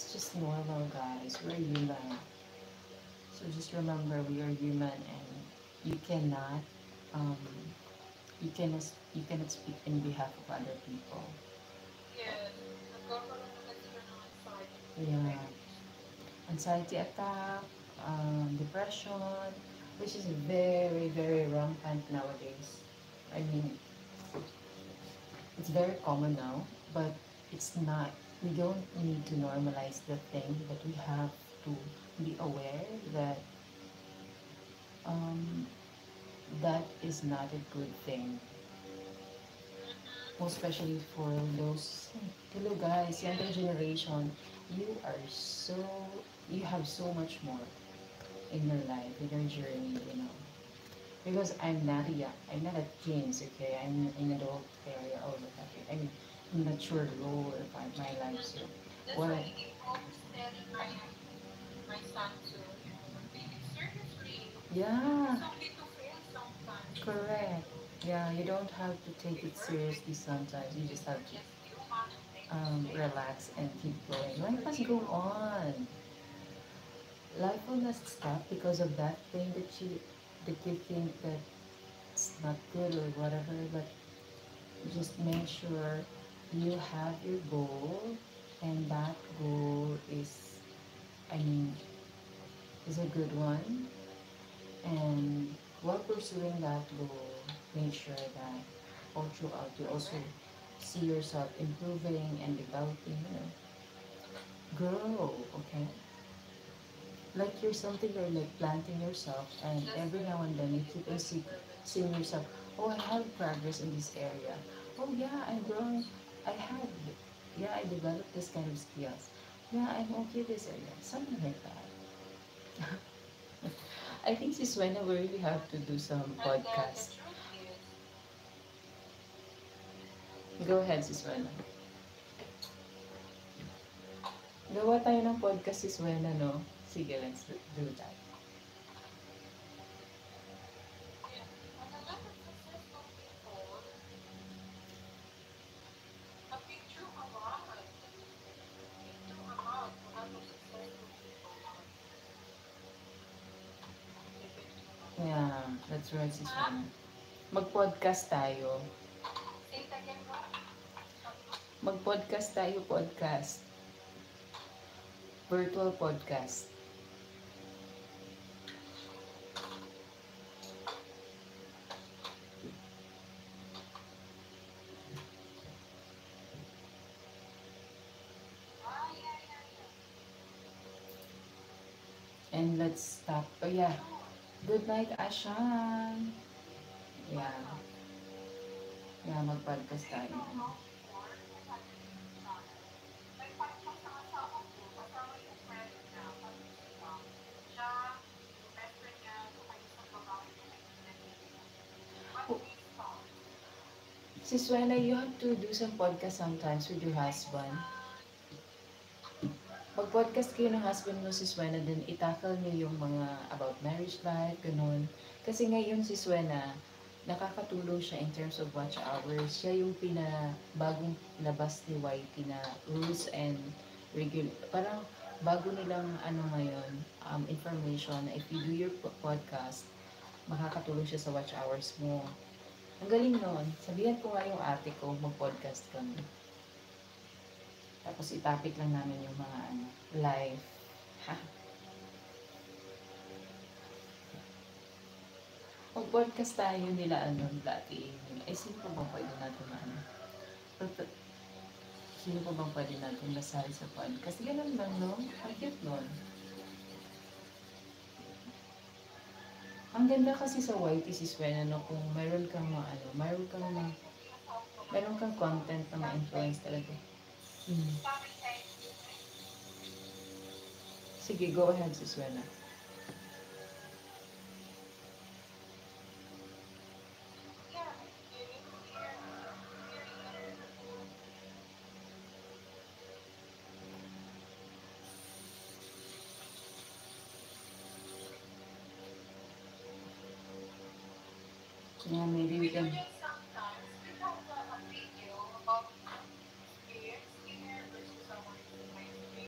It's just normal, guys. We're human. So just remember, we are human, and you cannot, um, you cannot speak in behalf of other people. Yes, nagkakaroon naman sila ng anxiety Yeah, attacks. anxiety attack, depression, which is very, very rampant nowadays. I mean, it's very common now, but it's not. We don't need to normalize the thing, but we have to be aware that um, that is not a good thing. Most especially for those, hello guys, younger Yes, generation, you are so, you have so much more in your life, in your journey, you know. Because I'm not a teens, okay? I'm in adult area all the time. I'm mature role about my life, so that's what why I, I'm always telling my son to, take it seriously. yeah, It's okay to fail sometimes. It's okay correct. to Yeah, you don't have to be take it perfect. seriously sometimes. You just have We're to just human and make mistakes. relax and keep going. Life must go Superhero. on. Life will not stop because of that thing that you think that it's not good or whatever, but just make sure you have your goal, and that goal is, I mean, is a good one. And while pursuing that goal, make sure that all throughout you also Correct. see yourself improving and developing, you know, grow, okay? Like you're something, you're like planting yourself, and That's every why now and then we you need keep to on develop seeing yourself, ourselves. oh, I have progress in this area. Oh yeah, I'm growing. I have, yeah, I developed this kind of skills. Yeah, I'm okay this area. Something like that. I think this is when we really have to do some And the podcast. truth is, Go ahead, Siswena. Gawa tayo ng podcast, Siswena, no? Sige, let's do that. yeah, and a lot of successful people have been through a lot. Been through a lot. A lot of successful people have. They've been through a lot. Yeah, that's right, Huh? Siswena. Mag-podcast tayo. Say it again, what? Mag-podcast tayo, podcast. Virtual podcast. Ah, yeah, yeah, yeah. And let's stop. Oh yeah. Sure. Good night, Ashan. Yeah. Welcome. Yeah, mag-podcast Do you tayo. know how before I had a YouTube channel? May podcast ang asawa ko, kasama yung friend niya, pag-musical. Siya, yung best friend niya, saka isang babae na kaibigan niya din. But Oh, we stopped. Sis Wena, you have to do some podcast sometimes with your Hi, husband. Susan. Mag-podcast kayo ng husband mo, Sis Wena, then itakal niyo yung mga about marriage life, ganun. Kasi ngayon, Sis Wena, nakakatulong siya in terms of watch hours. Siya yung bagong labas ni YT na rules and parang bago nilang ano ngayon, information na if you do your podcast, makakatulong siya sa watch hours mo. Ang galing nun. Sabihan ko nga yung ate ko, mag-podcast kami. Tapos itapik lang namin yung mga ano, live. Ha? Mag-podcast tayo nila ano, dati. Ay, sino pa bang pwede natin na ano? Sino pa bang pwede natin nasali sa podcast? Ganun lang, no? Ang cute nun. Ang ganda kasi sa YT si Swen, ano, kung meron kang mga ano, Yung asawa ko, meron kang mag-podcast. content na Sabi kay, ma-influence talaga. Hmm. sabi kay, Sige, go ahead, si Swena. yeah, you need to hear her experience. Yeah, maybe we We do can. just